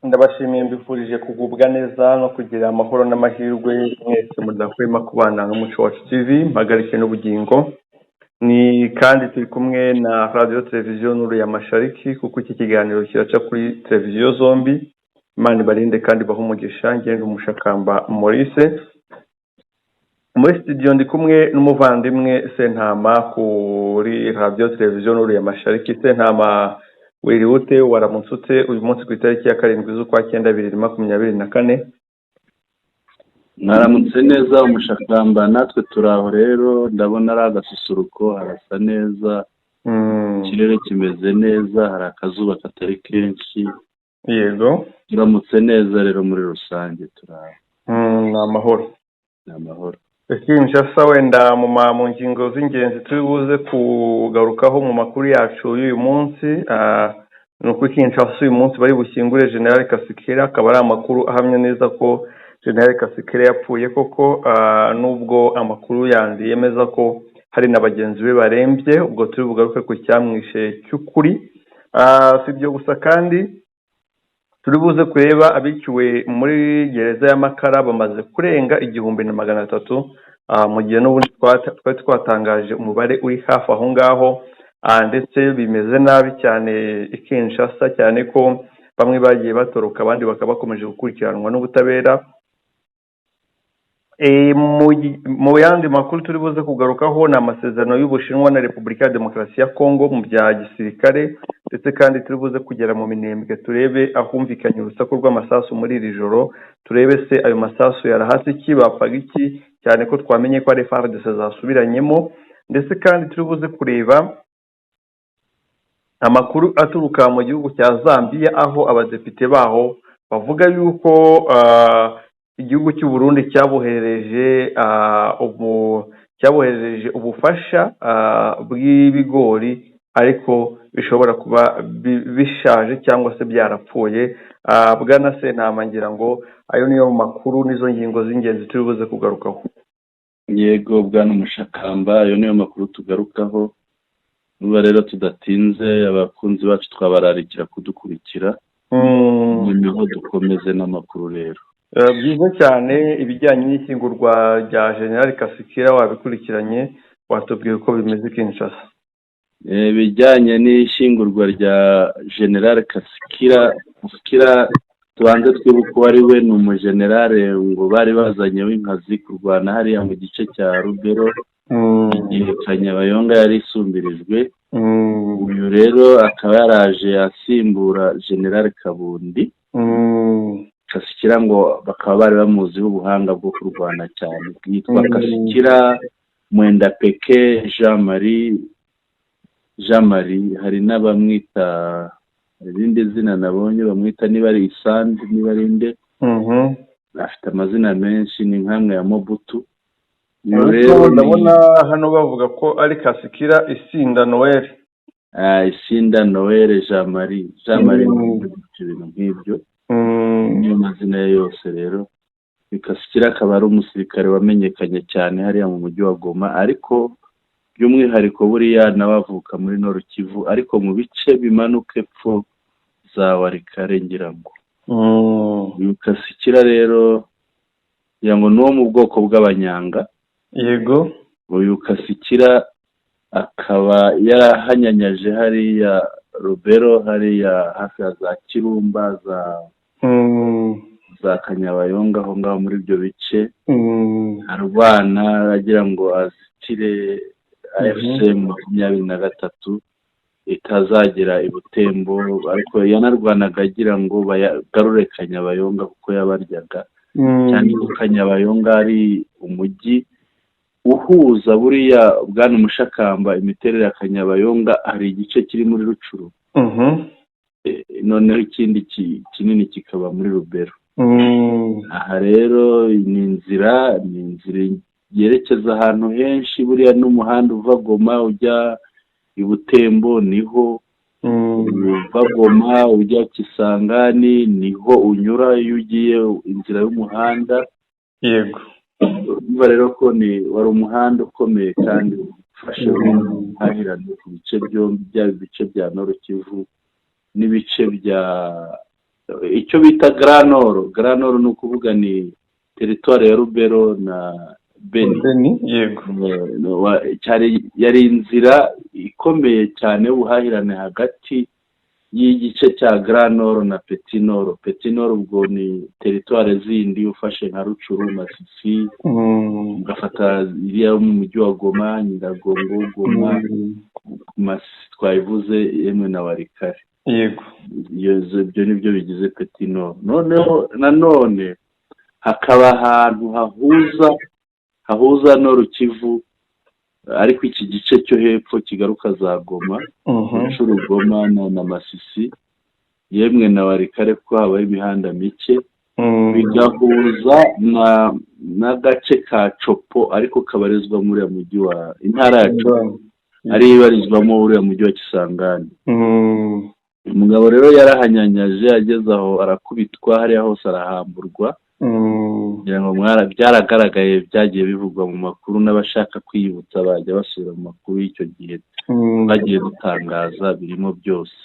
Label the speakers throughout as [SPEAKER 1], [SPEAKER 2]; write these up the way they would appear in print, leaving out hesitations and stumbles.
[SPEAKER 1] ndabashimiye mbifurije kugubwa neza no kugira amahoro n'amahirwe mwese mudahwema kubana n'umuco wacu TV mpagarike n'ubugingo. Ni kandi turi kumwe na radio televiziyo Nuru ya Mashariki kuko iki kiganiro kiraca kuri televiziyo zombi. Imana ibarinde kandi bahe umugisha. Ngende umushakamba Maurice muri studio ndi kumwe n'umuvandimwe Sentama kuri radio televiziyo Nuru ya Mashariki. Sentama wiriwute waramunsutse uyu munsi ku itariki ya 7 z'ukwa 9 2024.
[SPEAKER 2] Mwaramutse neza umushakamba, natwe turaho rero ndabona ari agasusuruko, harasa neza, ikirere kimeze neza, hari akazuba katari kenshi.
[SPEAKER 1] Yego,
[SPEAKER 2] turamutse neza rero muri rusange turaho.
[SPEAKER 1] Amahoro.
[SPEAKER 2] Amahoro.
[SPEAKER 1] Kinshasa wenda mu ngingo z'ingenzi tubuze kugarukaho mu makuru yacu y'uyu munsi. Nuko Kinshasa uyu munsi bari bushyingure General Kasikira, akaba ari amakuru ahamya neza ko General Kasikira yapfuye koko, nubwo amakuru yandi yemeza ko hari na bagenzi be barembye. Ubwo turi bugaruke ku cyamwishe cy'ukuri. Si byo gusa kandi turi buze kureba abikiwe muri gereza y'Amakara bamaze kurenga 1300, mu gihe n'ubundi twari twatangaje umubare uri hafi aho ngaho, ndetse bimeze nabi cyane Kinshasa, cyane ko bamwe bagiye batoroka abandi bakaba bakomeje gukurikiranwa n'ubutabera. Mu yandi makuru turi buze kugarukaho ni amasezerano y'Ubushinwa na Repubulika ya Demokarasi ya Kongo mu bya gisirikare, ndetse kandi turi buze kugera mu Minembwe turebe ahumvikanye urusaku rw'amasasu muri iri joro, turebe se ayo masasu yarahase iki, bapfaga iki, cyane ko twamenye ko ari FARDC zasubiranyemo. Ndetse kandi turi buze kureba amakuru aturuka mu gihugu cya Zambia, aho abadepite baho bavuga yuko igihugu cy'u Burundi cyabohereje ubufasha bw'ibigori, ariko bishobora kuba bishaje cyangwa se byarapfuye. Bwana Sentama, ngira ngo ayo niyo makuru nizo ngingo z'ingenzi turi buze kugarukaho.
[SPEAKER 2] Yego bwana umushakamba, ayo niyo makuru tugarukaho. Nuba rero tudatinze abakunzi bacu twabararikira kudukurikira, noneho dukomeze n'amakuru rero.
[SPEAKER 1] Byiza cyane. Ibijyanye n'ishyingurwa rya General Kasikira wabikurikiranye, watubwiye uko bimeze Kinshasa?
[SPEAKER 2] Bijyanye n'ishyingurwa rya General Kasikira, tubanze twibuka ari we ni umugenerale ngo bari bazanye w'inkazi kurwana hariya mu gice cya Rubero, igihe Kanyabayonga yari isumbirijwe. Uyu rero akaba yaraje asimbura General Kabundi. Kasikira ngo bakaba bari bamuziho ubuhanga bwo kurwana cyane. Yitwa Kasikira Mwenda Peke Jean Marie, hari n'abamwita irindi zina nabonye bamwita niba ari Isandi niba ari nde. Afite amazina menshi, ni nkamwe ya Mobutu.
[SPEAKER 1] Rero ndabona hano bavuga ko ari Kasikira Isinda Noel.
[SPEAKER 2] Isinda Noel Jean Marie ibintu nk'ibyo niyo mazina ye yose. Rero Kasikira akaba ari umusirikare wamenyekanye cyane hariya mu mujyi wa Goma, ariko by'umwihariko buriya nabavuka muri Nord Kivu, ariko mu bice bimanuka epfo za Warikare ngira ngo. Uyu Kasikira rero yango no mu bwoko bw'Abanyanga. Yego, uyu Kasikira akaba yarahanyanyaje hariya Rubero, hariya hafi ya za Kirumba, za Kanyabayonga, aho ngaho muri ibyo bice. Arwana agira ngo azitire AFC 23 itazagira i Butembo, ariko yanarwanaga agira ngo bagarure Kanyabayonga kuko yabaryaga cyane ko Kanyabayonga ari umujyi uhuza buriya bwana umushakamba. Imiterere ya Kanyabayonga hari igice kiri muri Rucuru, noneho ikindi kinini kikaba muri Rubero. Aha rero ni inzira yerekeza ahantu henshi, buriya n'umuhanda uva Goma ujya i Butembo niho, uva Goma ujya Kisangani niho unyura iyo ugiye inzira y'umuhanda. Yego, niba rero ko wari umuhanda ukomeye kandi ufashe hahirana ku bice byombi, byaba ibice bya Nord Kivu n'ibice bya icyo bita Granoro ni ukuvuga ni teritwari ya Rubero na Beni.
[SPEAKER 1] Yego.
[SPEAKER 2] Yari inzira ikomeye cyane y'ubuhahirane hagati y'igice cya Granoro na Petinoro. Petinoro ubwo ni teritwari zindi ufashe nka Rucuru, Masisi, ugafata iriya mu mujyi wa Goma, Nyiragongo, Goma, Masisi twayivuze, yemwe na Walikale.
[SPEAKER 1] Yego.
[SPEAKER 2] Ibyo nibyo bigize Petinoro. Noneho nanone hakaba ahantu hahuza Nord Kivu, ariko iki gice cyo hepfo kigaruka za Goma, Rucuru, Goma na Masisi, yemwe na Walikale ko habaho imihanda mike, bigahuza n'agace ka Copo ariko kabarizwa muri ya mujyi wa intara ya Copo, ari ibarizwamo uriya mujyi wa Kisangani. Umugabo rero yarahanyanyaje, ageze aho arakubitwa, hariya hose arahamburwa. kugira ngo byaragaragaye, byagiye bivugwa mu makuru, n'abashaka kwiyibutsa bajya basubira mu makuru y'icyo gihe bagiye gutangaza birimo byose.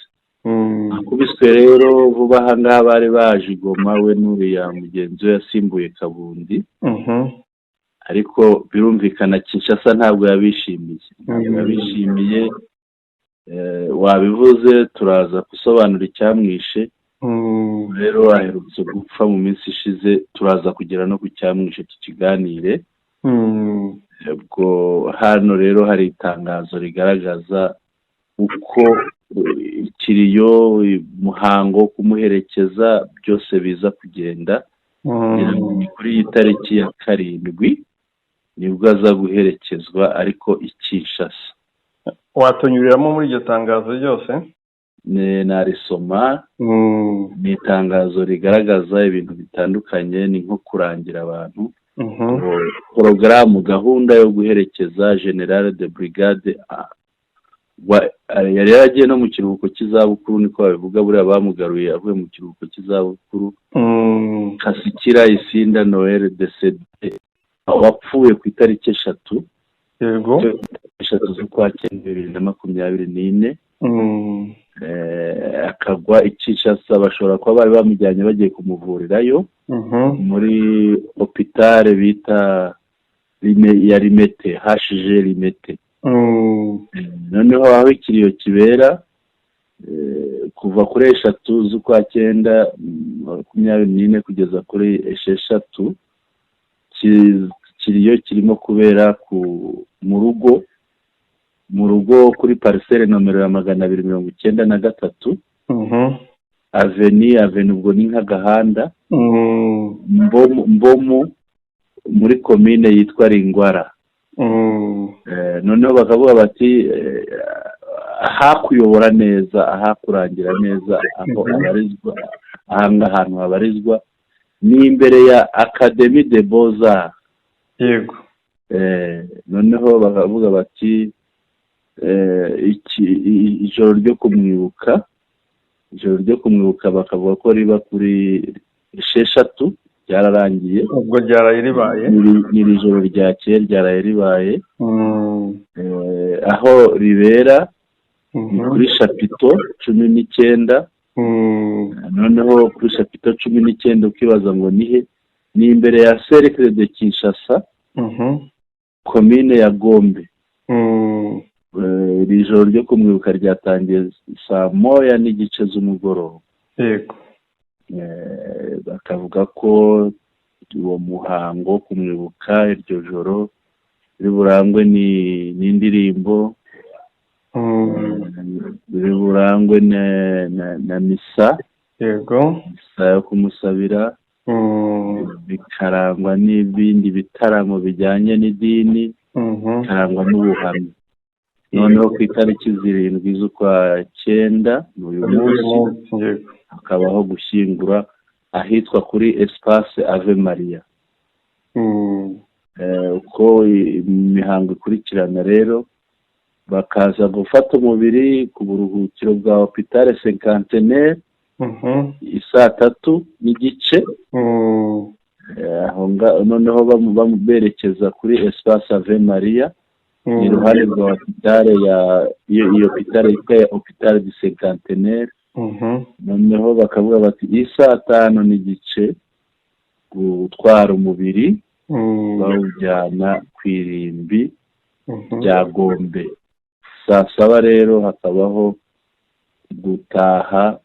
[SPEAKER 2] Akubiswe rero vuba aha ngaha bari baje Goma, we n'uriya mugenzi we yasimbuye Kabundi, ariko birumvikana Kinshasa ntabwo yabishimiye. Wabivuze, turaza gusobanura icyamwishe. Rero aherutse gupfa mu minsi ishize, turaza kugera no ku cyamwishe tukiganire. Ubwo hano rero hari itangazo rigaragaza uko ikiriyo, umuhango kumuherekeza byose biza kugenda. Kuri iyi tariki ya 7 nibwo aza guherekezwa, ariko i Kinshasa.
[SPEAKER 1] Watonyuriramo muri iryo tangazo ryose?
[SPEAKER 2] Narisoma. Ni itangazo rigaragaza ibintu bitandukanye, ni nko kurangira abantu porogaramu, gahunda yo guherekeza General de Brigade yari yaragiye no mu kiruhuko cy'izabukuru, niko babivuga, buriya bamugaruye avuye mu kiruhuko cy'izabukuru. Kasikira Isinda Noel Desede wapfuye ku itariki 3
[SPEAKER 1] yego
[SPEAKER 2] 3 z'ukwa cyenda 2024. Akagwa i Kinshasa. Bashobora kuba bari bamujyanye bagiye kumuvurirayo muri hopitale bita ya Limete, HG Limete. Noneho aho ikiriyo kibera kuva kuri 3 z'ukwa cyenda 2024 kugeza kuri 6 kiriyo kirimo kubera mu rugo kuri parcelle nomero ya 293 Avenue ubwo ni nk'agahanda Mbomu muri commune yitwa Ringwara. Noneho bakavuga bati ahakuyobora neza, ahakurangira neza, aho abarizwa, ahantu habarizwa ni imbere ya Académie des Beaux-Arts.
[SPEAKER 1] Yego.
[SPEAKER 2] Noneho bakavuga bati ijoro ryo kumwibuka bakavuga ko riba kuri 6 ryararangiye.
[SPEAKER 1] Ubwo ryaraye ribaye,
[SPEAKER 2] ni ijoro ryakeye ryaraye ribaye. Aho ribera ni kuri Chapiteau 19. Noneho kuri Chapiteau 19 ukibaza ngo nihe, ni imbere ya Cercle de Kinshasa, commune ya Gombe. Iri joro ryo kumwibuka ryatangiye 1:00 z'umugoroba.
[SPEAKER 1] Yego.
[SPEAKER 2] Bakavuga ko uwo muhango kumwibuka iryo joro riburangwe n'indirimbo, riburangwe na misa.
[SPEAKER 1] Yego.
[SPEAKER 2] Misa yo kumusabira, bikarangwa n'ibindi bitaramo bijyanye n'idini, bikarangwa n'ubuhamya. Noneho ku itariki 7 z'ukwa cyenda n'uyu munsi hakabaho gushyingura ahitwa kuri Espace Ave Maria. Uko imihango ikurikirana rero, bakaza gufata umubiri ku buruhukiro bwa Hôpital Cinquantenaire 3:30. Noneho bamuberekeza kuri Espace Ave Maria, iruhande rwa hôpital iyo hôpital yitwa Hôpital du Cinquantenaire. noneho bakavuga bati isaa 5 n'igice gutwara umubiri bawujyana ku irimbi rya Gombe. Saa 7 rero hakabaho gutaha,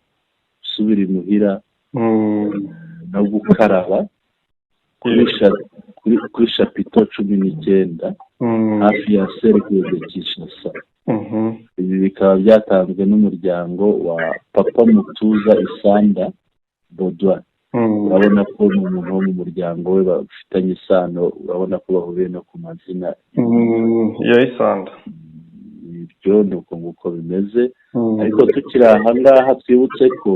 [SPEAKER 2] gusubira imuhira no gukaraba kuri shapito 19 hafi ya Cercle de Kinshasa. Ibi bikaba byatanzwe n'umuryango wa Papa Mutuza Isanda Baudouin. Urabona ko umuntu wo mu muryango we bafitanye isano, urabona ko bahuriye no ku mazina
[SPEAKER 1] ya Isanda.
[SPEAKER 2] Ibyo ni uko nguko bimeze. Ariko tukiri aha ngaha twibutse ko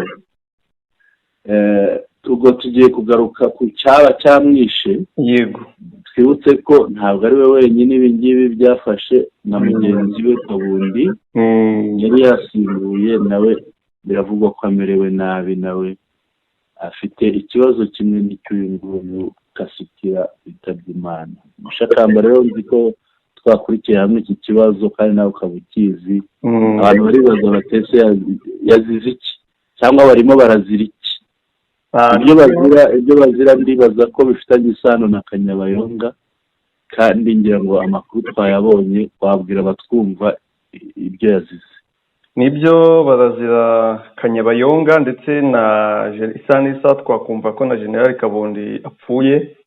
[SPEAKER 2] ubwo tugiye kugaruka ku cyaba cyamwishe.
[SPEAKER 1] Yego,
[SPEAKER 2] twibutse ko ntabwo ari we wenyine ibi ngibi byafashe, na mugenzi we Kabundi yari yasimbuye, nawe biravugwa ko amerewe nabi, nawe afite ikibazo kimwe n'icy'uyu nguyu Kasikira witabye Imana. Mushakamba rero nzi ko twakurikiye hamwe iki kibazo kandi nawe ukaba ukizi. Abantu baribaza batese yazize iki cyangwa barimo barazira iki? Ibyo bazira ndibaza ko bifitanye isano na Kanyabayonga, kandi ngira ngo amakuru twayabonye twabwira abatwumva ibyo yazize.
[SPEAKER 1] Nibyo barazira Kanyabayonga, ndetse na isa twakumva ko na General Kabundi apfuye,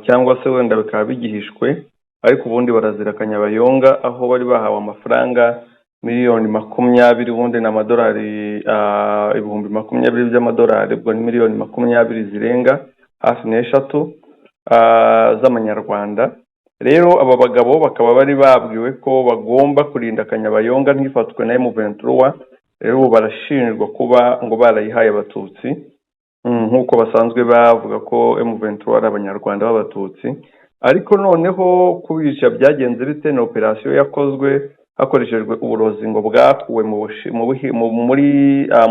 [SPEAKER 1] cyangwa se wenda bikaba bigihishwe, ariko ubundi barazira Kanyabayonga, aho bari bahawe amafaranga miliyoni 20, ubundi n'amadolari 20,000 by'amadolari, ubwo ni miliyoni 20 zirenga hafi n'eshatu z'amanyarwanda. Rero aba bagabo bakaba bari babwiwe ko bagomba kurinda Kanyabayonga ntifatwe na M23. Rero ubu barashinjwa kuba ngo barayihaye abatutsi, nk'uko basanzwe bavuga ko M23 ari abanyarwanda b'abatutsi. Ariko noneho kubica byagenze bite? na operasiyo yakozwe hakoreshejwe uburozi ngo bwakuwe mu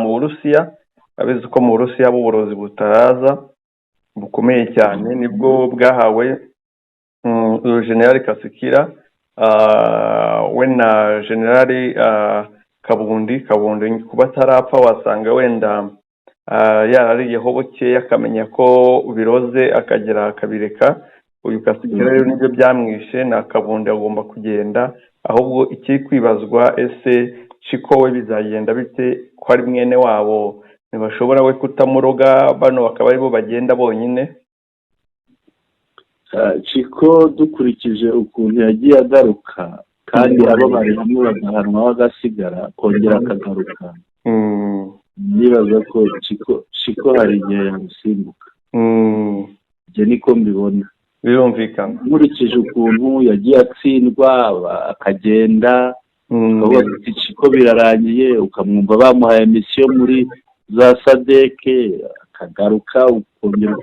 [SPEAKER 1] Burusiya. Abizi ko mu Burusiya uburozi butaraza bukomeye cyane, nibwo bwahawe General Kasikira we na General Kabundi kuba atarapfa, wasanga wenda yarariyeho buke akamenya ko biroze akagera akabireka. Uyu Kasikira rero nibyo byamwishe, na Kabundi agomba kugenda. Ahubwo ikiri kwibazwa, ese Chiko we bizagenda bite ko ari mwene wabo? Ntibashobora we kutamuroga, bano bakaba aribo bagenda bonyine?
[SPEAKER 2] Chiko dukurikije ukuntu yagiye agaruka, kandi abo bari hamwe bagahanwa bagasigara kongera akagaruka, nibaza ko Chiko hari igihe yamusimbuka. Ibyo niko mbibona.
[SPEAKER 1] Birumvikana
[SPEAKER 2] nkurikije ukuntu yagiye atsindwa akagenda, ukavuga ati Chiko birarangiye, ukamwumva bamuhaye misiyo muri za Sadeke akagaruka, ukongera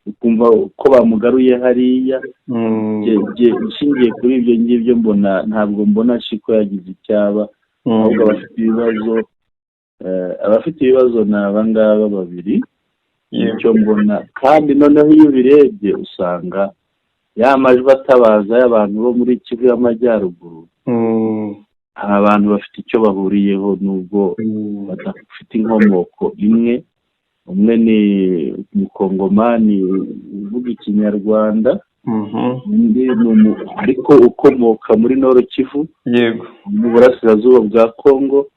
[SPEAKER 2] ukumva ko bamugaruye hariya. Nshingiye kuri ibyo ngibyo ntabwo mbona Chiko yagize icyaba, ahubwo abafite ibibazo ni abangaba babiri. Icyo mbona, kandi noneho iyo ubirebye usanga ya majwi atabaza y'abantu bo muri Kivu y'Amajyaruguru, abantu bafite icyo bahuriyeho nubwo badafite inkomoko imwe. Umwe ni umukongomani uvuga ikinyarwanda, undi ariko ukomoka muri Nord Kivu,
[SPEAKER 1] yego,
[SPEAKER 2] mu burasirazuba bwa Kongo.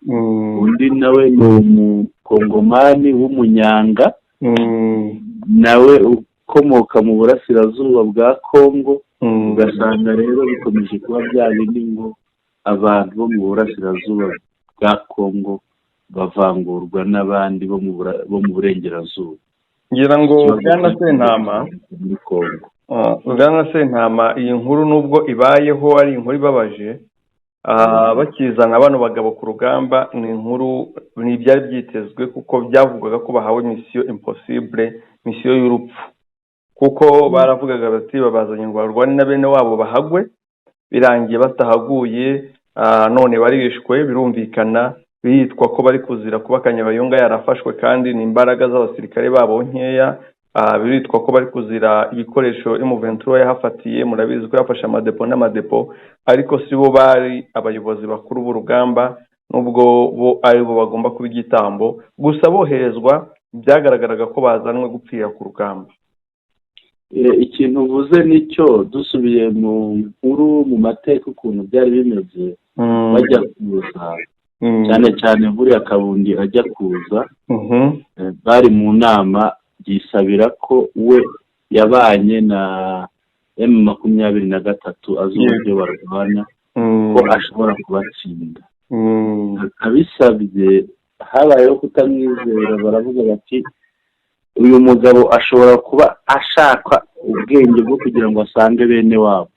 [SPEAKER 2] Undi nawe ni umukongomani w'umunyanga, nawe ukomoka mu burasirazuba bwa Kongo. Ugasanga rero bikomeje kuba bya bindi ngo abantu bo mu burasirazuba bwa Kongo bavangurwa n'abandi bo mu burengerazuba.
[SPEAKER 1] ngira ngo Bwana Sentama, iyi nkuru nubwo ibayeho ari inkuru ibabaje, bakizana bano bagabo ku rugamba, ni inkuru n'ibyari byitezwe, kuko byavugwaga ko bahawe misiyo impossible, misiyo y'urupfu, kuko baravugaga bati babazanye ngo barwane na bene wabo bahagwe, birangiye batahaguye, none barishwe. Birumvikana bitwa ko bari kuzira kuba Kanyabayonga yarafashwe, kandi ni imbaraga z'abasirikare babo nkeya. Biritwa ko bari kuzira ibikoresho M23 yahafatiye. Murabizi ko yafashe amadepo n'amadepo, ariko sibo bari abayobozi bakuru b'urugamba. nubwo bo ari bo bagomba kuba igitambo, gusa boherezwa byagaragaraga ko bazanwe gupfira ku rugamba.
[SPEAKER 2] Ikintu uvuze nicyo, dusubiye mu nkuru mu mateka ukuntu byari bimeze bajya kuza, cyane cyane buriya Kabundi ajya kuza, bari mu nama yisabira ko we yabanye na M23 azi uburyo barwana ko ashobora kubatsinda. Abisabye habayeho kutamwizera, baravuga bati uyu mugabo ashobora kuba ashaka ubwenge bwo kugira ngo asange bene wabo.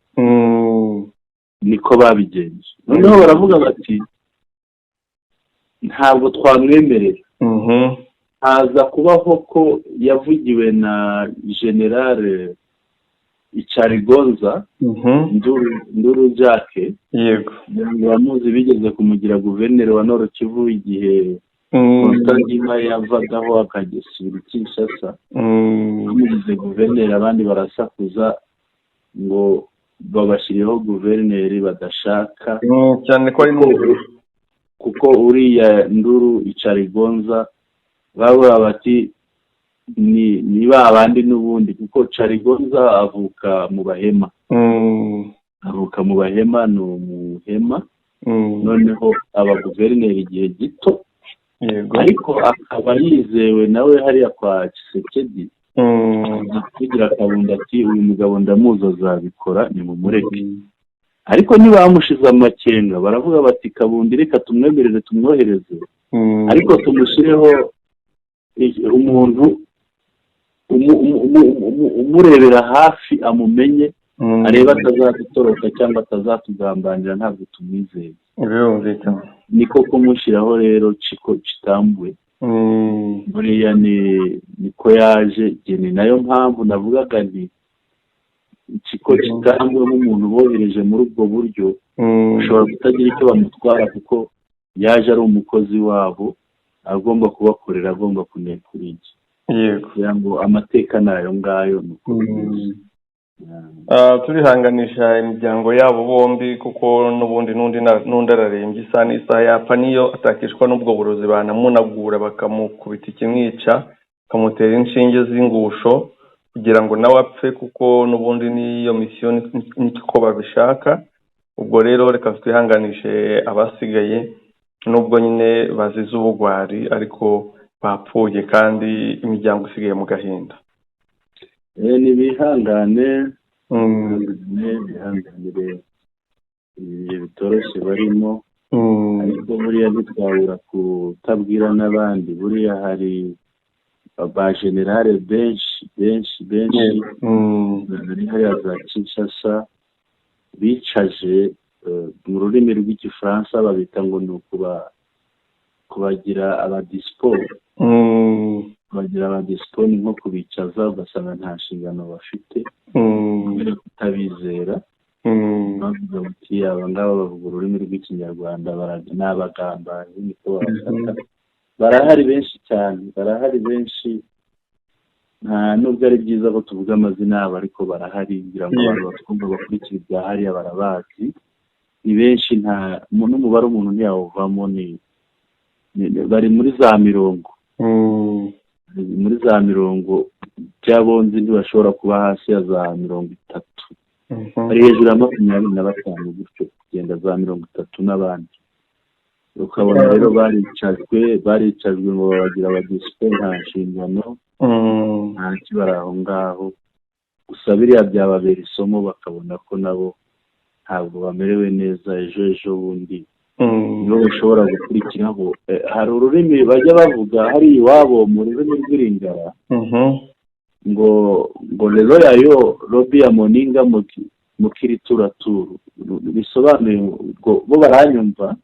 [SPEAKER 2] Niko babigenje. Noneho baravuga bati ntabwo twamwemerera. Haza kubaho ko yavugiwe na generale Icarigonza, Nduru Jacques, yego, bamuzi bigeze kumugira guverineri wa Nord Kivu igihe Constantina yavagaho akagisura Kinshasa, bamugize guverineri, abandi barasakuza ngo babashiriyeho guverineri badashaka,
[SPEAKER 1] cyane ko ari
[SPEAKER 2] kuko uriya Nduru Icarigonza bavuga bati ni babandi n'ubundi, kuko Carigonza avuka mu Bahema, ni umuhema, noneho aba guverineri igihe gito, ariko akaba yizewe nawe hariya kwa Tshisekedi, kugira Kabundi ati uyu mugabo ndamuzi azabikora, ni mu mureke. Ariko nibamushize amakenga baravuga bati Kabundi reka tumwemerere tumwohereze, ariko tumushireho umuntu umurebera hafi, amumenye, areba atazadutoroka cyangwa atazatugambanira, ntabwo tumwizeye. Niko kumushyiraho rero Chiko Chitambwe. Buriya niko yaje, ni nayo mpamvu navugaga nti Chiko Chitambwe nk'umuntu bohereje muri ubwo buryo bashobora kutagira icyo bamutwara, kuko yaje ari umukozi wabo, agomba kubakorera, agomba kunekura iki. Kugira ngo amateka nayo ngayo
[SPEAKER 1] turihanganisha imiryango yabo bombi, kuko n'undi ararembye isa n'isaha yapfa, niyo atakishwa n'ubwo burozi banamunagura bakamukubita ikimwica, bakamutera inshinge z'ingusho kugira ngo nawe apfe, kuko n'ubundi niyo misiyo niko babishaka. Ubwo rero reka twihanganishe abasigaye, nubwo nyine bazize ubugwari ariko bapfuye kandi imiryango isigaye mu gahinda.
[SPEAKER 2] Nibihangane, bihanganire ibihe bitoroshye barimo, ariko buriya ntitwabura kutabwira n'abandi. Buriya hari ba generale benshi bari hariya za Kinshasa bicaje, mu rurimi rw'igifaransa babita ngo ni kubagira abadisipo, ni nko kubicaza ugasanga nta nshingano bafite kubera kutabizera. Bavuga bati aba ngaba bavuga ururimi rw'ikinyarwanda ni abagambanyi, niko babafata. Barahari benshi cyane, nta nubwo ari byiza ko tuvuga amazina yabo, ariko barahari, kugira ngo abantu batwumva bakurikira ibya hariya barabazi, ni benshi, n'umubare umuntu ntiyawuvamo, bari muri za mirongo by'abonzi ntibashobora kuba hasi ya za 30, bari hejuru ya 25 gutyo, kugenda za 30 n'abandi. Ukabona rero baricajwe ngo bagira abadisipo, nta nshingano, nta kibari aho ngaho. Gusa biriya byababera isomo, bakabona ko nabo ntabwo bamerewe neza, ejo bundi nibo bashobora gukurikiraho. Hari ururimi bajya bavuga hari iwabo mu rurimi rw'Iringara, ngo rero yayo robi ya moninga mukirituraturu, bisobanuye ngo bo baranyumva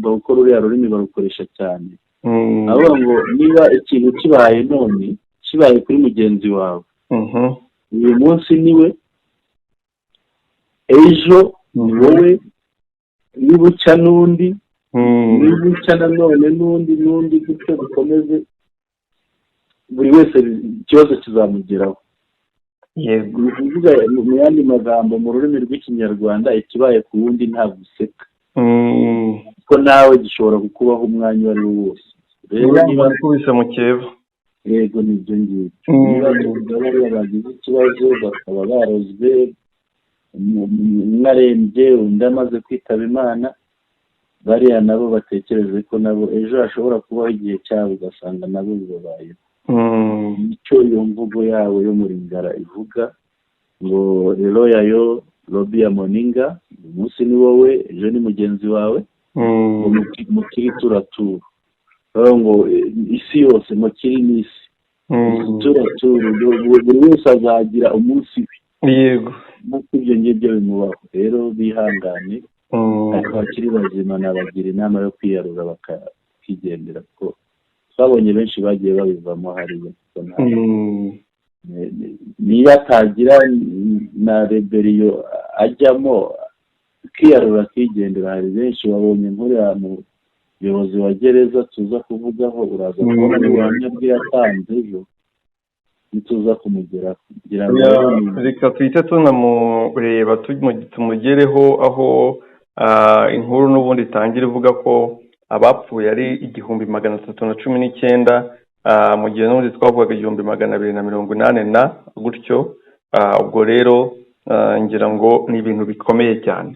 [SPEAKER 2] kuko ruriya rurimi barukoresha cyane. Avuga ngo niba ikintu kibaye none kibaye kuri mugenzi wawe, uyu munsi niwe, ejo ni wowe, nibucya n'undi, nibucya nanone n'undi, gutyo bikomeze, buri wese ikibazo kizamugeraho. Yego, mu yandi magambo mu rurimi rw'ikinyarwanda, ikibaye ku wundi ntabwo useka. ko nawe gishobora kukubaho umwanya uwo ari wo wose.
[SPEAKER 1] rero niba kubise mu kivu
[SPEAKER 2] yego nibyo ngibyo niba bari bagize ikibazo bakaba barozwe umwe arembye undi amaze kwitaba Imana, bariya nabo batekereze ko nabo ejo hashobora kubaho igihe cyabo ugasanga nabo bibabayeho. icyo iyo mvugo yawe yo muri Ngara ivuga ngo rero yayo Robi ya Moninga, umunsi ni wowe ejo ni mugenzi wawe, mukiri turatura ngo isi yose mukiri n'isi turatura, buri wese azagira umunsi we.
[SPEAKER 1] yego
[SPEAKER 2] nk'uko ibyo ngibyo bimubaho rero bihangane, ariko bakiri bazima nabagira inama yo kwiyarura bakigendera, kuko twabonye benshi bagiye babivamo hariya. niba atagira na reberiyo ajyamo kwiyarura akigendera, hari benshi babonye nk'uriya muyobozi wa gereza tuza kuvugaho, uraza kubona n'ubuhamya bwe yatanze ejo nituza kumugeraho kugira ngo
[SPEAKER 1] reka twite tunamureba tumugereho aho inkuru n'ubundi itangira ivuga ko abapfuye ari 1319 mu gihe n'ubundi twavugaga 1280 gutyo. ubwo rero ngira ngo ni ibintu bikomeye cyane,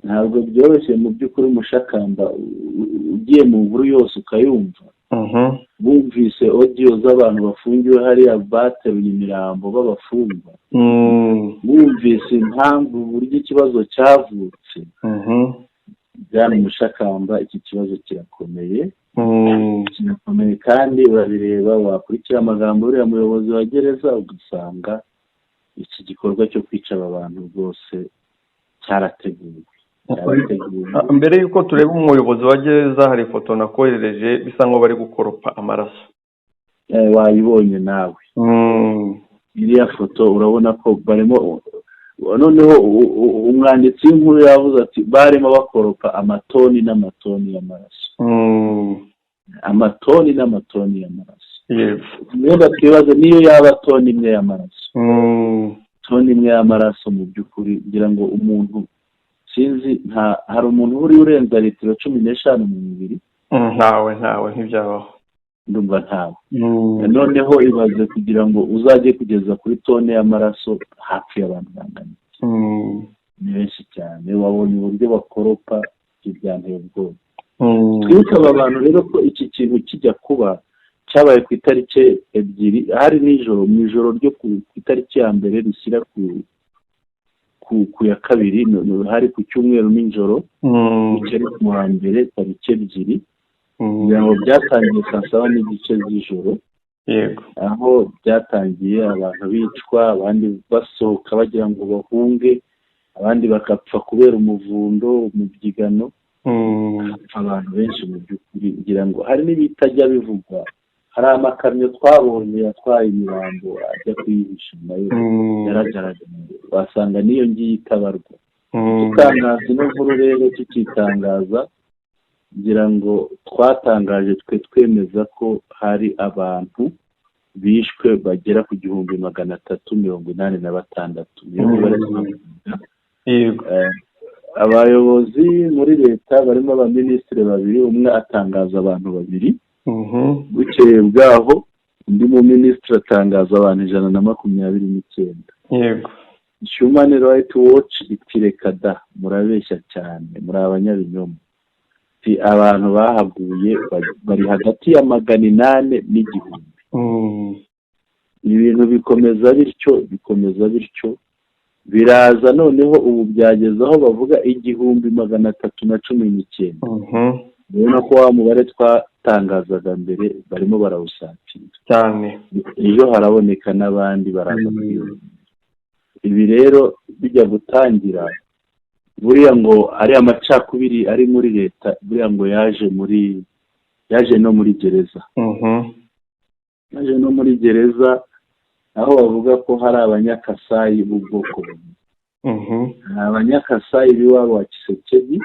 [SPEAKER 2] ntabwo byoroshye mu by'ukuri. Umushakamba ugiye mu nkuru yose ukayumva, bumvise audio z'abantu bafungiwe hariya bateruye imirambo b'abafungwa, bumvise impamvu uburyo ikibazo cyavutse, byari Umushakamba. iki kibazo kirakomeye, kandi urabireba, wakurikira amagambo uriya muyobozi wa gereza ugasanga iki gikorwa cyo kwica aba bantu rwose cyarateguwe.
[SPEAKER 1] mbere y'uko tureba umuyobozi wa gereza, hari ifoto nakoherereje bisa nk'aho bari gukoropa amaraso.
[SPEAKER 2] wayibonye nawe? iriya foto urabona ko barimo, noneho umwanditsi w'inkuru yavuze ati barimo bakoropa amatoni n'amatoni y'amaraso. amatoni n'amatoni y'amaraso. niba twibaza niyo yaba toni imwe y'amaraso, toni imwe y'amaraso mu by'ukuri ngira ngo umuntu sinzi, hari umuntu uri urenza litiro 15 mu mubiri?
[SPEAKER 1] ntawe ntibyabaho,
[SPEAKER 2] ndumva ntawe. noneho ibaze kugira ngo uzajye kugeza kuri tone y'amaraso hafi y'abantu bangana, ni benshi cyane. wabonye uburyo bakoropa, ibyanteye ubwoba. twibuke aba bantu rero ko iki kintu kijya kuba cyabaye ku itariki 2, hari nijoro, mu ijoro ryo ku itariki ya mbere rishyira ku ya kabiri, hari ku cyumweru nijoro, bukeye ku wa mbere tariki 2, kugira ngo byatangiye saa 7:30 z'ijoro.
[SPEAKER 1] yego,
[SPEAKER 2] aho byatangiye abantu bicwa, abandi basohoka bagira ngo bahunge, abandi bakapfa kubera umuvundo, umubyigano. abantu benshi mu by'ukuri ngira ngo hari n'ibitajya bivugwa. hari amakamyo twabonye yatwaye imirambo ajya kuyihisha, nayo yaragaragaye, wasanga niyo ngiye itabarwa. tutangaza ino nkuru rero tukitangaza, ngira ngo twatangaje twemeza ko hari abantu bishwe bagera ku 1386. niyo mibare twavuga. abayobozi muri leta barimo abaminisitiri 2, umwe atangaza abantu 2. bukeye bwaho undi mu minisitiri atangaza abantu 129.
[SPEAKER 1] yego,
[SPEAKER 2] Human Rights Watch itireka da, murabeshya cyane, muri abanyabinyoma. abantu bahaguye bari hagati ya 800 n'1000. ibintu bikomeza bityo biraza noneho ubu byageze aho bavuga 1319. ubona ko wa mubare twatangazaga mbere barimo barawusatira
[SPEAKER 1] cyane.
[SPEAKER 2] iyo haraboneka n'abandi baraza kwiyongera. ibi rero bijya gutangira, buriya ngo ari amacakubiri ari muri leta, buriya ngo yaje no muri gereza. yaje no muri gereza, aho bavuga ko hari abanyakasayi b'ubwoko bumwe. abanyakasayi b'iwabo wa Kisekedi,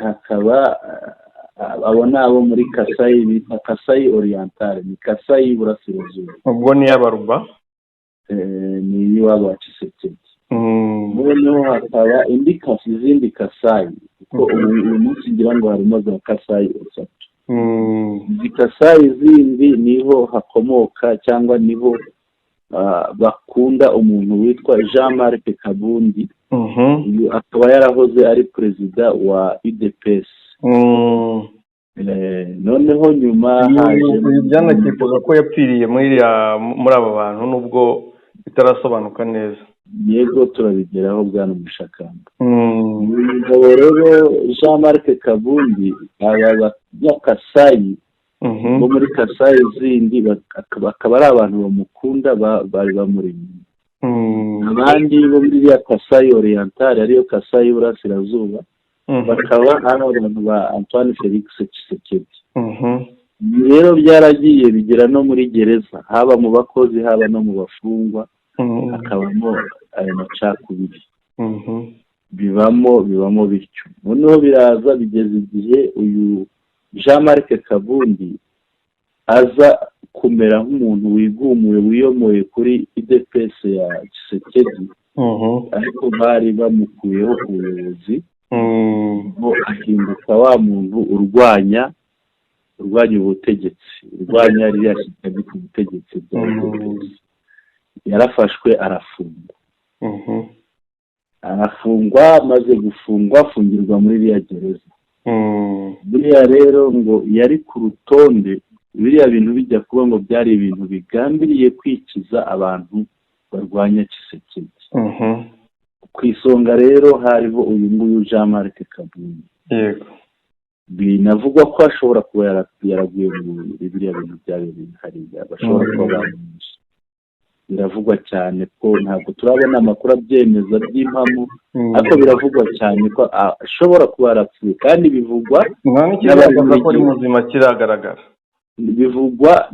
[SPEAKER 2] hakaba abo ni abo muri Kasayi bita Kasayi Orientale, ni Kasayi y'Iburasirazuba.
[SPEAKER 1] ubwo ni y'Abaruba,
[SPEAKER 2] ni iy'iwabo wa Kisekedi. noneho hakaba izindi kasayi kuko uyu munsi ngira ngo harimo za kasayi eshatu. izi kasayi zindi niho hakomoka cyangwa niho bakunda umuntu witwa Jean-Marc Kabundi. uyu akaba yarahoze ari perezida wa UDPS. noneho nyuma haje
[SPEAKER 1] byanakekwaga ko yapfiriye muri aba bantu nubwo bitarasobanuka neza.
[SPEAKER 2] yego turabigeraho bwana Mushakamba. umugabo rero Jean-Marc Kabundi aba Kasayi bo muri Kasayi zindi bakaba ari abantu bamukunda bari bamuri abandi bo muri ya Kasayi Oriental ariyo Kasayi y'Uburasirazuba bakaba ari abantu ba Antoine Felix Tshisekedi. rero byaragiye bigera no muri gereza, haba mu bakozi haba no mu bafungwa hakabamo ayo macakubiri. bibamo bityo. noneho biraza bigeze igihe uyu Jean-Marc Kabundi aza kumera nk'umuntu wigumuye wiyomoye kuri UDPS ya Tshisekedi, ariko bari bamukuyeho ku buyobozi ngo ahinduka wa muntu urwanya ubutegetsi, urwanya ririya shyaka ku butegetsi bwa UDPS. yarafashwe arafungwa maze gufungwa afungirwa muri iriya gereza. buriya rero ngo yari ku rutonde, biriya bintu bijya kuba ngo byari ibintu bigambiriye kwikiza abantu barwanya Tshisekedi. ku isonga rero hariho uyu nguyu Jean-Marc Kabundi. binavugwa ko ashobora kuba yaraguye muri biriya bintu byabereye hariya, bashobora kuba bamwishe. biravugwa cyane ko ntabwo turabona amakuru abyemeza by'impamo, ariko biravugwa cyane ko ashobora kuba yarapfuye, kandi bivugwa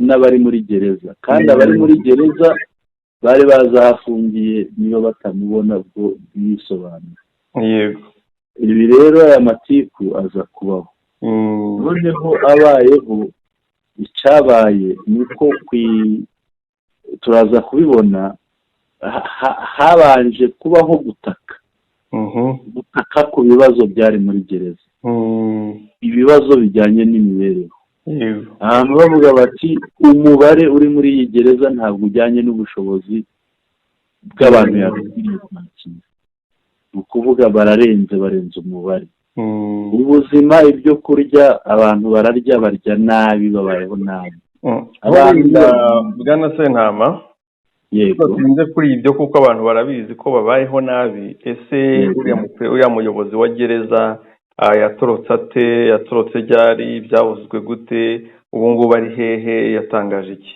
[SPEAKER 2] n'abari muri gereza, kandi abari muri gereza bari bazahafungiye niyo batamubona bwo bisobanura. ibi rero aya matiku aza kubaho. noneho abayeho icyabaye ni uko turaza kubibona habanje kubaho gutaka ku bibazo byari muri gereza, ibibazo bijyanye n'imibereho. ahantu bavuga bati umubare uri muri iyi gereza ntabwo ujyanye n'ubushobozi bw'abantu yakwiriye kwakira, ni ukuvuga barenze umubare. ubuzima, ibyo kurya, abantu barya nabi, babayeho nabi.
[SPEAKER 1] bwana Sentama, batinze kuri ibyo kuko abantu barabizi ko babayeho nabi. ese uriya muyobozi wa gereza yatorotse ate? yatorotse ryari? byavuzwe gute? ubu ngubu ari hehe? yatangaje iki?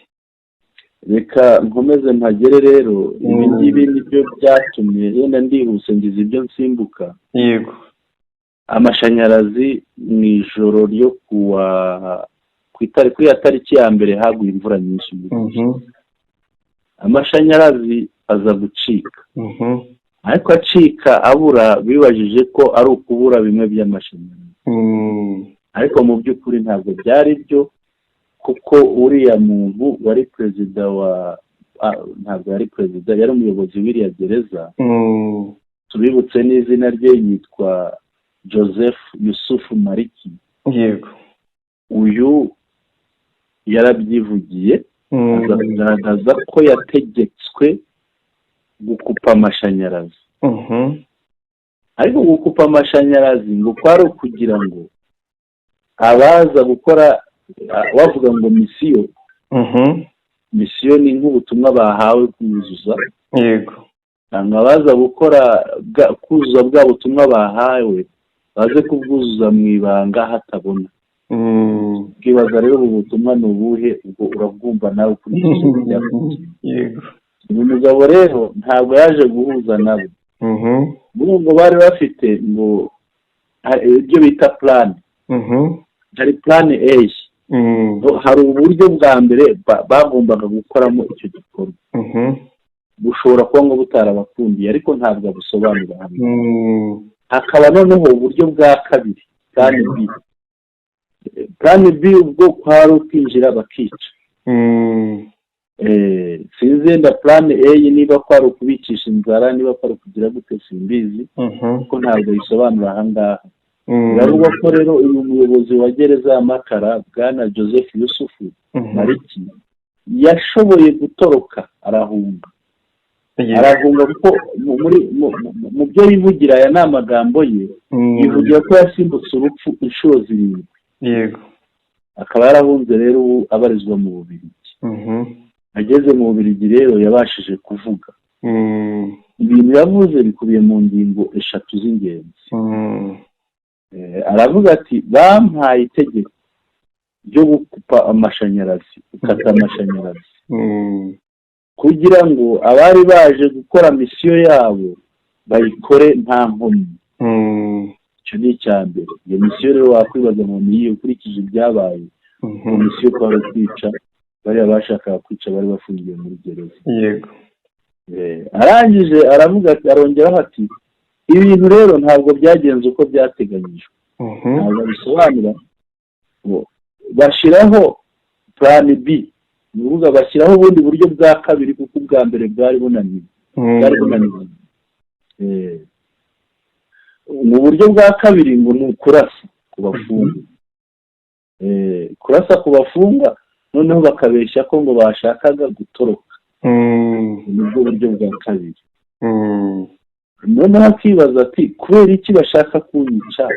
[SPEAKER 2] reka nkomeze mpagere rero. ibi ngibi nibyo byatumye yenda ndihuse ngize ibyo nsimbuka.
[SPEAKER 1] yego.
[SPEAKER 2] amashanyarazi mu ijoro ryo kuri ya tariki ya mbere haguye imvura nyinshi. amashanyarazi aza gucika, ariko acika abura bibajije ko ari ukubura bimwe by'amashanyarazi, ariko mu by'ukuri ntabwo byari byo, kuko uriya muntu wari perezida ntabwo yari perezida, yari umuyobozi w'iriya gereza. tubibutse n'izina rye, yitwa Joseph Yusufu Mariki.
[SPEAKER 1] yego.
[SPEAKER 2] uyu yarabyivugiye, aza kugaragaza ko yategetswe gukupa amashanyarazi. ariko gukupa amashanyarazi ngo kwari ukugira ngo abaza gukora, bavuga ngo misiyo ni nk'ubutumwa bahawe kuzuza.
[SPEAKER 1] yego.
[SPEAKER 2] cyangwa abaza gukora kuzuza bwa butumwa bahawe baze kubwuzuza mu ibanga hatabona. bwibaza rero ubu butumwa ni ubuhe? ubwo urabwumva nawe ukurikije ibyakurikiye.
[SPEAKER 1] yego.
[SPEAKER 2] uyu mugabo rero ntabwo yaje guhuza nabo. ngo bari bafite ngo ibyo bita plan. hari plan A. hari uburyo bwa mbere bagombaga gukoramo icyo gikorwa. bushobora kuba ngo butarabakundiye, ariko ntabwo abusobanura hano. hakaba noneho uburyo bwa kabiri, plan B ubwo kwari ukwinjira bakica. sinzi wenda plan A niba kwari ukubicisha inzara, niba kwari kugira gute simbizi, kuko ntabwo bisobanura aha ngaha. Biravuga ko rero uyu muyobozi wa gereza ya Makara Bwana Joseph Yusufu Mariki yashoboye gutoroka arahunga kuko mu byo yivugira aya ni amagambo ye, yivugira ko yasimbutse urupfu inshuro 7.
[SPEAKER 1] yego,
[SPEAKER 2] akaba yarahunze rero ubu abarizwa mu Bubiligi. ageze mu Bubiligi rero yabashije kuvuga ibintu yavuze bikubiye mu ngingo 3 z'ingenzi. Aravuga ati bampaye itegeko ryo gukata amashanyarazi kugira ngo abari baje gukora misiyo yabo bayikore nta nkomyi. icyo ni icya mbere. iyo misiyo rero wakwibaza mu miyi ukurikije ibyabaye, misiyo kwari kwica bariya bashakaga kwica bari bafungiye muri gereza.
[SPEAKER 1] yego,
[SPEAKER 2] arangije aravuga ati, arongeraho ati ibintu rero ntabwo byagenze uko byateganyijwe. ntabwo bisobanura bashyiraho plan B, ni ukuvuga bashyiraho ubundi buryo bwa kabiri kuko ubwa mbere bwari bunaniwe. mu buryo bwa kabiri ngo ni ukurasa ku bafungwa, kurasa ku bafungwa noneho bakabeshya ko ngo bashakaga gutoroka. nibwo buryo bwa kabiri. noneho akibaza ati kubera iki bashaka kunyica?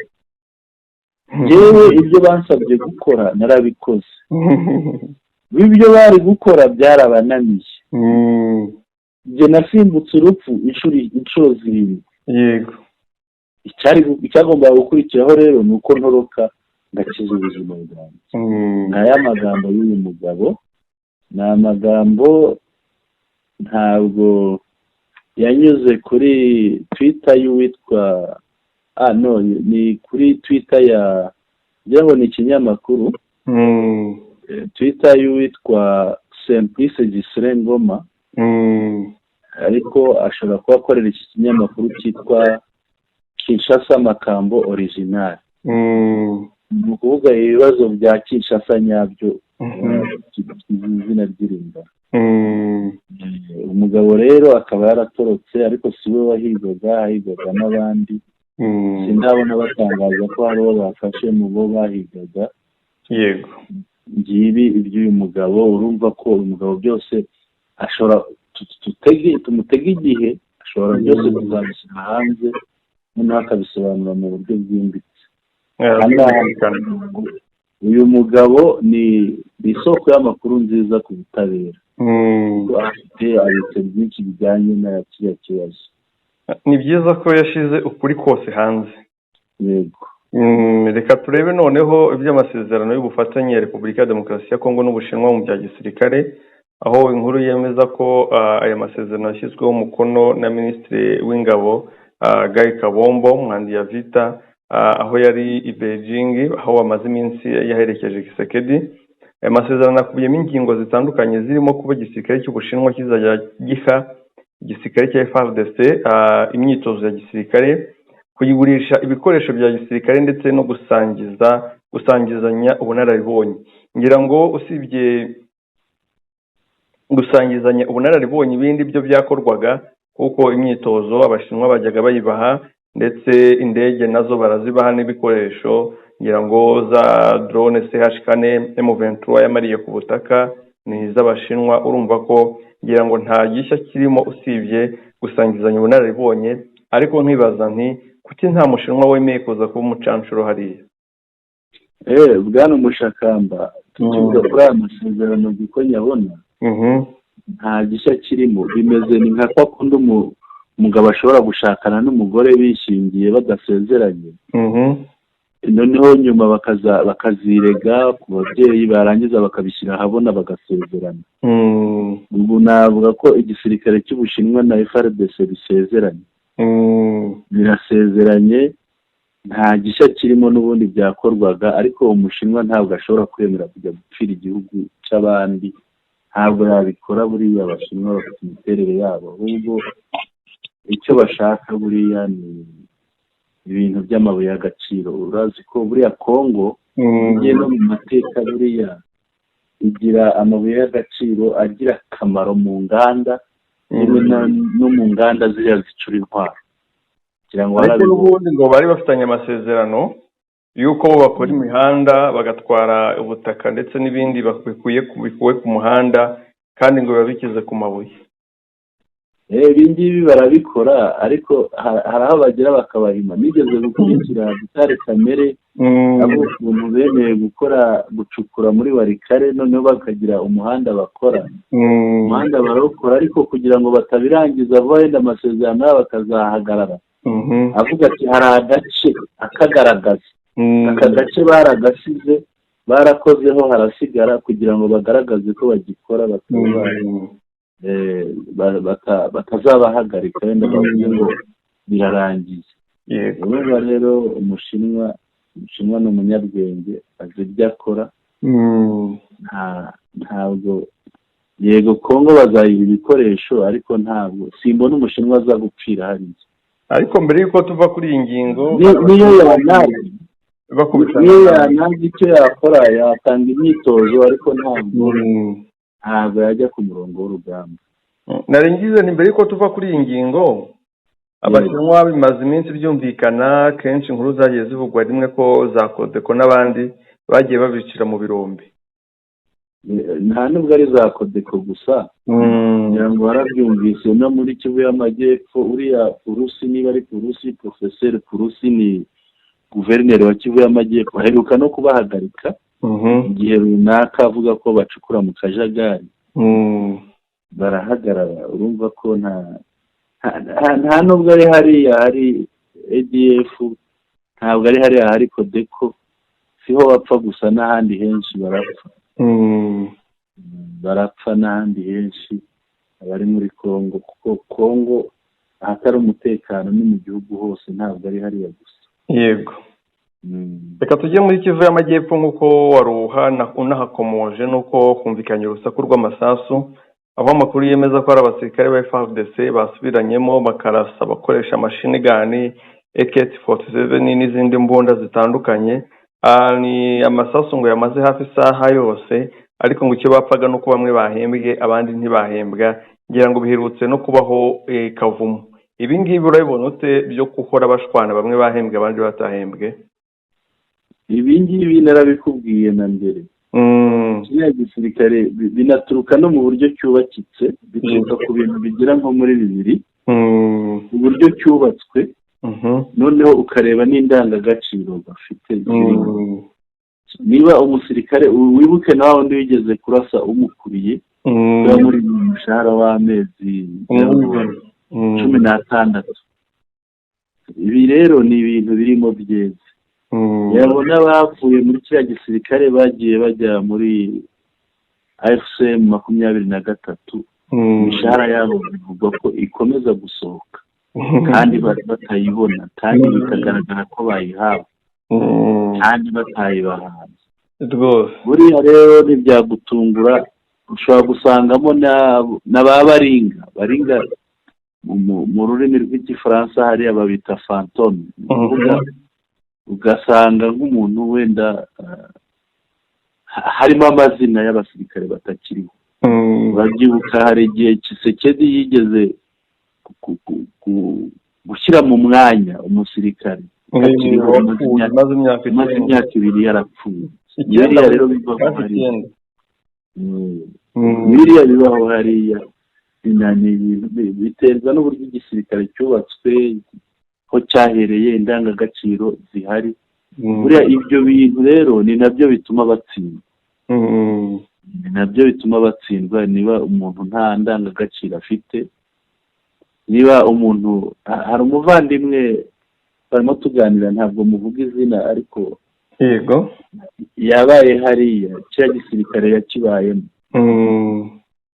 [SPEAKER 2] yewe ibyo bansabye gukora narabikoze, ibyo bari gukora byarabananiye. njye nasimbutse urupfu inshuro 7.
[SPEAKER 1] yego,
[SPEAKER 2] icyagombaga gukurikiraho rero ni uko ntoroka ngakiza ubuzima bwanjye. n'aya magambo y'uyu mugabo ni amagambo ntabwo yanyuze kuri Twitter y'uwitwa ni kuri Twitter ngira ni ikinyamakuru, Twitter y'uwitwa Simplice Gisire Ngoma, ariko ashobora kuba akorera iki kinyamakuru cyitwa Kinshasa Makambo Original. ni ukuvuga ibibazo bya Kinshasa nyabyo, izina ry'irinda. umugabo rero akaba yaratorotse, ariko si we wahigwaga n'abandi. sindabona batangaza ko hari uwo bafashe mu bo bahigaga.
[SPEAKER 1] yego,
[SPEAKER 2] ngibi iby'uyu mugabo, urumva ko uyu mugabo byose ashobora tumutega igihe, ashobora byose kuzabishyira hanze noneho akabisobanura mu buryo bwimbitse. uyu mugabo ni isoko y'amakuru nziza ku butabera. abitse byinshi bijyanye na kiriya kibazo.
[SPEAKER 1] ni byiza ko yashize ukuri kose hanze.
[SPEAKER 2] yego,
[SPEAKER 1] reka turebe noneho iby'amasezerano y'ubufatanye ya Repubulika ya Demokarasi ya Kongo n'Ubushinwa mu bya gisirikare, aho inkuru yemeza ko aya masezerano yashyizweho umukono na Minisitiri w'Ingabo Guy Kabombo Mwandi ya Vita, aho yari i Beijing, aho amaze iminsi yaherekeje Kisekedi. aya masezerano akubiyemo ingingo zitandukanye zirimo kuba igisirikare cy'Ubushinwa kizajya giha igisirikare cya FARDC imyitozo ya gisirikare, kuyigurisha ibikoresho bya gisirikare ndetse no gusangizanya ubunararibonye. ngira ngo usibye gusangizanya ubunararibonye ibindi byo byakorwaga, kuko imyitozo Abashinwa bajyaga bayibaha, ndetse indege nazo barazibaha n'ibikoresho. ngira ngo za drone CH4 M23 yamariye ku butaka ni iz'Abashinwa. urumva ko ngira ngo nta gishya kirimo usibye gusangizanya ubunararibonye, ariko nkibaza nti kuki nta Mushinwa wemeye kuza kuba umucanshuro hariya?
[SPEAKER 2] bwana Mushakamba, tukivuga kuri aya masezerano uko nyabona, nta gishya kirimo. bimeze ni nka kwa kundi umugabo ashobora gushakana n'umugore bishingiye badasezeranye, noneho nyuma bakazirega ku babyeyi, barangiza bakabishyira ahabona bagasezerana. ubu navuga ko igisirikare cy'Ubushinwa na FARDC bisezeranye, birasezeranye, nta gishya kirimo, n'ubundi byakorwaga. ariko Umushinwa ntabwo ashobora kwemera kujya gupfira igihugu cy'abandi, ntabwo yabikora. buriya Abashinwa bafite imiterere yabo, ahubwo icyo bashaka buriya ni ibintu by'amabuye y'agaciro. urazi ko buriya Kongo igiye no mu mateka, buriya igira amabuye y'agaciro agira akamaro mu nganda no mu nganda ziriya zicura intwaro kugira ngo
[SPEAKER 1] ariko n'ubundi ngo bari bafitanye amasezerano y'uko bakora imihanda bagatwara ubutaka ndetse n'ibindi bikuwe ku muhanda kandi ngo biba bikize ku mabuye.
[SPEAKER 2] Ibi ngibi barabikora ariko hari aho bagera bakabahima. Nigeze gukurikira Bitare Kamere abo ukuntu bemeye gucukura muri Warikare noneho bakagira umuhanda bakora. Umuhanda barawukora ariko kugira ngo batabirangiza vuba wenda amasezerano yabo bakazahagarara. Avuga ati hari agace akagaragaza. Aka gace baragasize barakozeho harasigara kugira ngo bagaragaze ko bagikora batazabahagarika wenda bavuge ngo birarangiye. Urumva rero umushinwa ni umunyabwenge azi ibyo akora. Ntabwo yego Kongo bazayiha ibikoresho ariko ntabwo simbona umushinwa aza gupfira hariya.
[SPEAKER 1] Ariko mbere y'uko tuva kuri iyi ngingo
[SPEAKER 2] niyo yananze icyo yakora yatanga imyitozo ariko ntabwo yajya ku murongo w'urugamba.
[SPEAKER 1] Narengize ni mbere y'uko tuva kuri iyi ngingo abashinwa bimaze iminsi byumvikana kenshi inkuru zagiye zivugwa rimwe ko za Kodeko n'abandi bagiye babicira mu birombe.
[SPEAKER 2] Nta nubwo ari za Kodeko gusa kugira ngo barabyumvise no muri Kivu y'Amajyepfo uriya Purusi niba ari Purusi Professeur Purusi ni guverineri wa Kivu y'Amajyepfo aheruka no kubahagarika igihe runaka avuga ko bacukura mu kajagari. Barahagarara. Urumva ko nta nubwo ari hariya hari ADF ntabwo ari hariya hari Kodeko siho bapfa gusa n'ahandi henshi barapfa n'ahandi henshi abari muri Kongo kuko Kongo ahatari umutekano ni mu gihugu hose ntabwo ari hariya gusa.
[SPEAKER 1] Yego. Reka tujye muri Kivu y'Amajyepfo nk'uko waruha unahakomoje nuko kumvikanya urusaku rw'amasasu aho amakuru yemeza ko ari abasirikare ba FARDC basubiranyemo bakarasa bakoresha machine gun AK-47 n'izindi mbunda zitandukanye. Ni amasasu ngo yamaze hafi isaha yose ariko ngo icyo bapfaga nuko bamwe bahembwe abandi ntibahembwa ngira ngo biherutse no kubaho kavumu. Ibi ngibi urabibona ute byo gukora bashwana bamwe bahembwe abandi batahembwe?
[SPEAKER 2] Ibi ngibi narabikubwiye na mbere. Kiriya gisirikare binaturuka no mu buryo cyubakitse bituruka ku bintu bigira nko muri bibiri uburyo cyubatswe noneho ukareba n'indangagaciro bafite. Niba umusirikare wibuke nawe undi wigeze kurasa umukuriye muri umushahara w'amezi 16. Ibi rero ni ibintu birimo byeze. Yabona bavuye muri kiriya gisirikare bagiye bajya muri AFCM 23 imishahara yabo bivugwa ko ikomeza gusohoka kandi batayibona kandi bikagaragara ko bayihawe kandi batayibahanze rwose. Buriya rero ntibyagutungura ushobora gusangamo n'ababaringa mu rurimi rw'igifaransa hariya babita fantome. Ugasanga nk'umuntu wenda harimo amazina y'abasirikare batakiriho. Urabyibuka hari igihe Tshisekedi yigeze gushyira mu mwanya umusirikare maze imyaka 2 yarapfuye. Biriya rero bibaho hariya biterwa n'uburyo igisirikare cyubatswe ko cyahereye indangagaciro zihari. Buriya ibyo bintu rero ni nabyo bituma batsindwa. Niba umuntu nta ndangagaciro afite, niba umuntu hari umuvandimwe barimo tuganira ntabwo muvuga izina ariko yego yabaye hariya cya gisirikare yakibayemo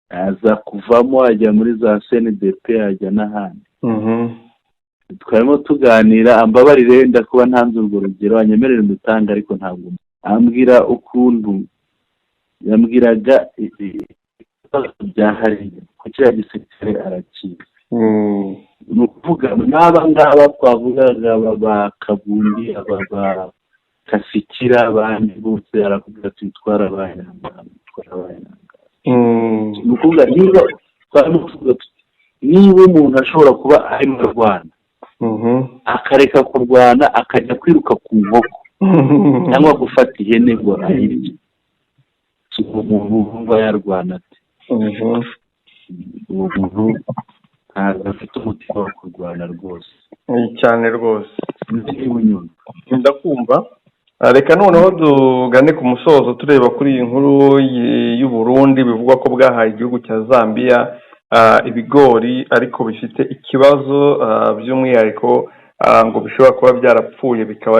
[SPEAKER 2] aza kuvamo ajya muri za CNDP ajya n'ahandi. Twarimo tuganira ambabarire wenda kuba ntanze urwo rugero anyemerere ndutanga ariko ntabwo ambwira ukuntu yambwiraga byahariye ku kiriya gisirikare arakizi. Ni ukuvuga n'aba ngaba twavugaga ba Kabundi aba Kasikira abandi bose arakubwira ati babikora bayanga. Ni ukuvuga niba twarimo tuvuga tuti niba umuntu ashobora kuba arimo arwana akareka kurwana akajya kwiruka ku nkoko cyangwa gufata ihene ngo ayirye, uwo muntu wumva yarwana ati uwo muntu ntabwo afite umutima wo kurwana rwose
[SPEAKER 1] cyane rwose. Ndakumva. Reka noneho tugane ku musozo tureba kuri iyi nkuru y'u Burundi bivugwa ko bwahaye igihugu cya Zambia ibigori ariko bifite ikibazo by'umwihariko ngo bishobora kuba byarapfuye bikaba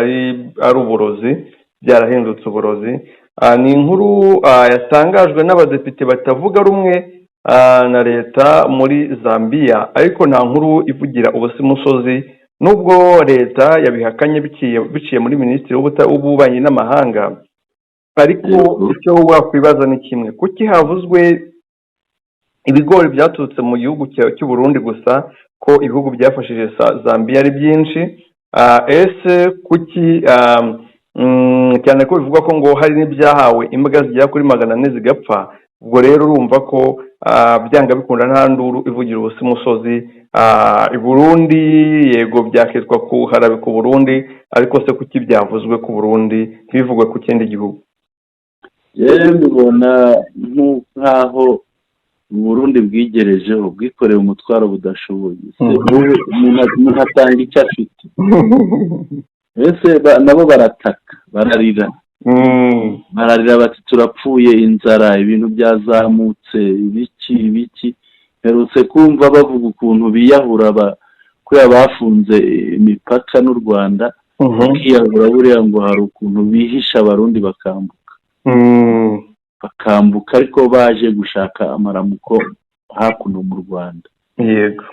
[SPEAKER 1] ari uburozi, byarahindutse uburozi. Ni inkuru yatangajwe n'abadepite batavuga rumwe na leta muri Zambia, ariko nta nkuru ivugira ubusimusozi nubwo leta yabihakanye biciye muri minisitiri w'ububanyi n'amahanga. Ariko icyo wakwibaza ni kimwe, kuki havuzwe ibigori byaturutse mu gihugu cy'u Burundi gusa ko ibihugu byafashije Zambia ari byinshi? Ese kuki cyane ko bivuga ko ngo hari n'ibyahawe imbwa zigera kuri 400 zigapfa? Ubwo rero urumva ko byanga bikunda nta nduru ivugira ubusimusozi. I Burundi yego byakitwa kuharabika ku Burundi, ariko se kuki byavuzwe ku Burundi ntibivugwe ku kindi gihugu?
[SPEAKER 2] Mbibona nk'aho Burundi bwigerejeho bwikoreye umutwaro budashoboye. Umuntu atanga icyo afite. Ese nabo barataka bararira bati turapfuye, inzara, ibintu byazamutse, ibiki herutse kumva bavuga ukuntu biyahura kubera bafunze imipaka n'u Rwanda, bakiyahura buriya ngo hari ukuntu bihisha abarundi bakambuka ariko baje gushaka amaramuko hakuno mu Rwanda.
[SPEAKER 1] Yego.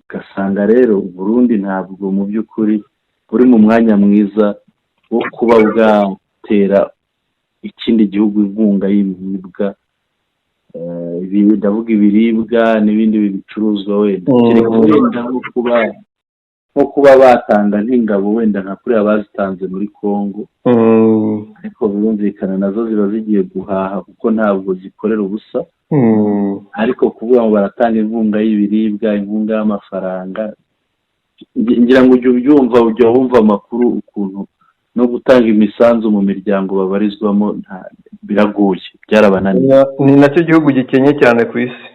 [SPEAKER 2] Ugasanga rero Burundi ntabwo mu by'ukuri buri mu mwanya mwiza wo kuba bwatera ikindi gihugu inkunga y'ibiribwa, ndavuga ibiribwa n'ibindi bicuruzwa wenda nko kuba batanga nk'ingabo wenda nka kuri abazitanze muri Kongo, ariko birumvikana nazo ziba zigiye guhaha kuko ntabwo zikorera ubusa. Ariko kuvuga ngo baratanga inkunga y'ibiribwa, inkunga y'amafaranga, ngira ngo ujya wumva amakuru ukuntu no gutanga imisanzu mu miryango babarizwamo biragoye, byarabananiye.
[SPEAKER 1] Ni nacyo gihugu gikenye cyane ku isi,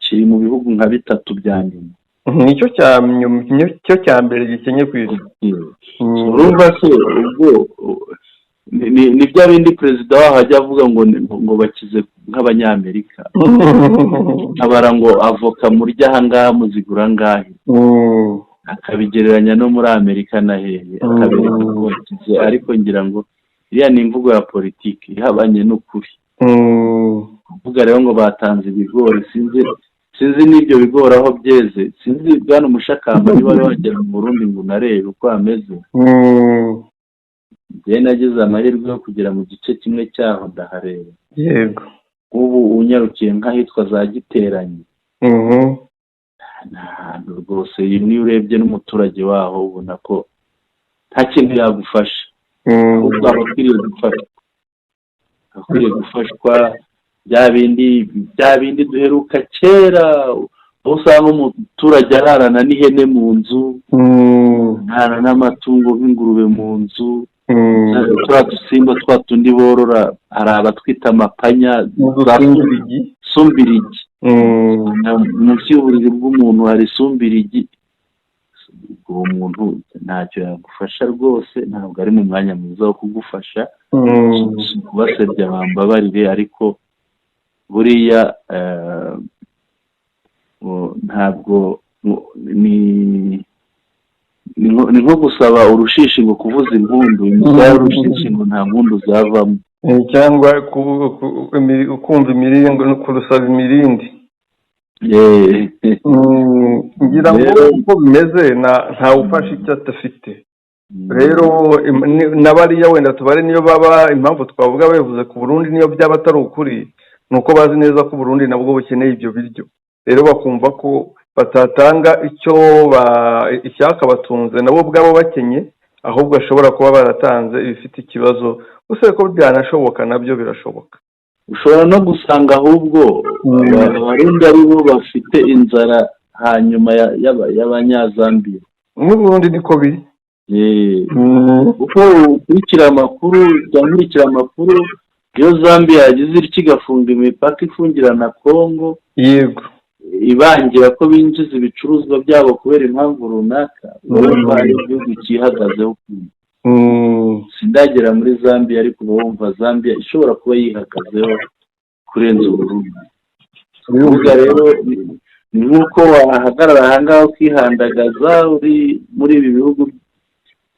[SPEAKER 2] kiri mu bihugu nka 3 bya nyuma.
[SPEAKER 1] Nicyo cya mbere gikenye ku isi.
[SPEAKER 2] Urumva se ubwo ni bya bindi perezida waho ajya avuga ngo bakize nk'abanyamerika, abara ngo avoka murya ahangaha muzigura ngahe, akabigereranya no muri Amerika na hehe, akabereka ko bakize. Ariko ngira ngo iriya ni imvugo ya politiki ihabanye n'ukuri. Kuvuga rero ngo batanze ibigori, sinzi n'ibyo bigori aho byeze, sinzi bwana Umushakamba niba wari wagera mu Burundi ngo unarebe uko hameze. Njye nagize amahirwe yo kugera mu gice kimwe cyaho ndahareba.
[SPEAKER 1] Yego.
[SPEAKER 2] Ubu unyarukiye nk'ahitwa za Giteranyi, ahantu rwose niyo urebye n'umuturage waho ubona ko nta kintu yagufasha, ahubwo aba akwiriye gufashwa bya bindi duheruka kera, aho usanga umuturage ararana n'ihene mu nzu, ararana n'amatungo nk'ingurube mu nzu, turiya dusimba twa tundi borora hari abatwita amapanya, sumbirigi. Munsi y'uburiri bw'umuntu hari sumbirigi. Uwo muntu ntacyo yagufasha rwose, ntabwo ari mu mwanya mwiza wo kugufasha. Kubasebya bambabarire, ariko buriya ntabwo ni nko gusaba urushishi ngo kuvuza impundu, imisaya y'urushishi ngo nta mpundu zavamo,
[SPEAKER 1] cyangwa ukumva imiringo no kurusaba imirindi. Ngira ngo uko bimeze ntawufasha icyo adafite. Rero n'abariya wenda tubare niyo baba impamvu twavuga bavuze ku Burundi niyo byaba atari ukuri, nuko bazi neza ko Burundi nabwo bukeneye ibyo biryo. Rero bakumva ko batatanga icyaka batunze nabo ubwabo bakenye, ahubwo ashobora kuba baratanze ibifite ikibazo. Gusa ko byanashoboka nabyo birashoboka.
[SPEAKER 2] ushobora no gusanga ahubwo abarundi ari bo bafite inzara hanyuma y'abanyazambiya.
[SPEAKER 1] n'ubundi niko biri.
[SPEAKER 2] kuko ukurikira amakuru iyo Zambia yagize ityo igafunga imipaka ifungirana Congo,
[SPEAKER 1] yego,
[SPEAKER 2] ibangira ko binjiza ibicuruzwa byabo kubera impamvu runaka, urumva ari igihugu cyihagazeho. Sindagera muri Zambia ariko bumva Zambia ishobora kuba yihagazeho kurenza Uburundi. Uvuga rero ni nk'uko wahagarara ahangaha ukihandagaza uri muri ibi bihugu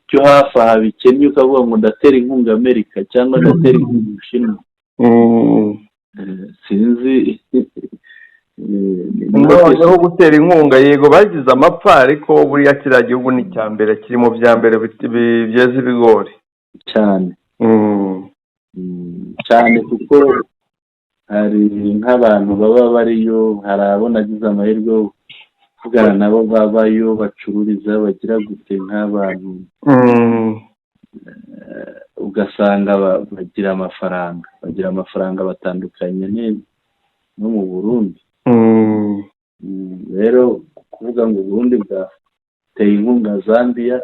[SPEAKER 2] byo hafi aha bikennye ukavuga ngo ndatera inkunga Amerika cyangwa ndatera inkunga Ubushinwa. Sinzi
[SPEAKER 1] noneho gutera inkunga, yego bagize amapfa, ariko buriya kiriya gihugu ni icya mbere, kiri mu bya mbere byeza ibigori
[SPEAKER 2] cyane. Cyane kuko hari nk'abantu baba bariyo, hari abo nagize amahirwe yo kuvugana nabo babayo bacururiza bagira gute nk'abantu, ugasanga bagira amafaranga batandukanye no mu Burundi. Rero kuvuga ngo Burundi bwateye inkunga Zambia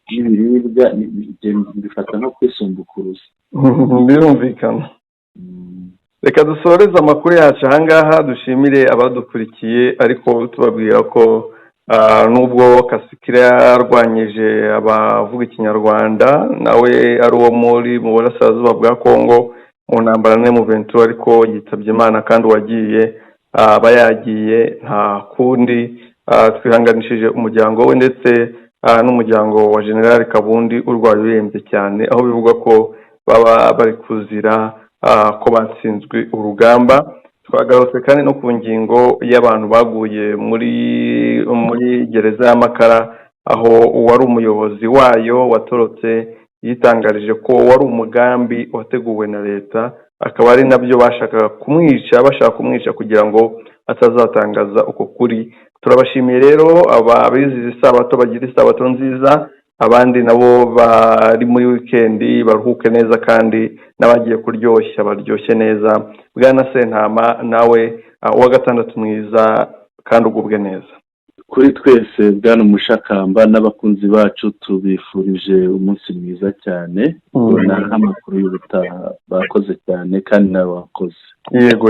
[SPEAKER 2] y'ibiribwa bifata nko kwisumbukuruza.
[SPEAKER 1] Birumvikana. Reka dusoreze amakuru yacu ahangaha, dushimire abadukurikiye, ariko tubabwira ko nubwo Kasikira yarwanyije abavuga Ikinyarwanda, nawe ari uwo mu burasirazuba bwa Congo mu ntambara M23, ariko yitabye Imana kandi uwagiye aba yagiye nta kundi. Twihanganishije umuryango we ndetse n'umuryango wa General Kabundi urwaye urembye cyane, aho bivuga ko baba bari kuzira ko batsinzwe urugamba. Twagarutse kandi no ku ngingo y'abantu baguye muri gereza y'Amakara, aho uwari umuyobozi wayo watorotse yitangarije ko wari umugambi wateguwe na leta, akaba ari nabyo bashaka kumwica kugira ngo atazatangaza uko kuri. Turabashimiye rero ababizize isabato, bagira isabato nziza, abandi nabo bari muri weekend baruhuke neza, kandi n'abagiye kuryoshya baryoshye neza. Bwana Sentama, nawe uwa gatandatu mwiza kandi ugubwe neza.
[SPEAKER 2] Kuri twese Bwana Mushakamba n'abakunzi bacu tubifurije umunsi mwiza cyane. Ubona amakuru y'ubutaha bakoze cyane kandi nawe wakoze.
[SPEAKER 1] Yego.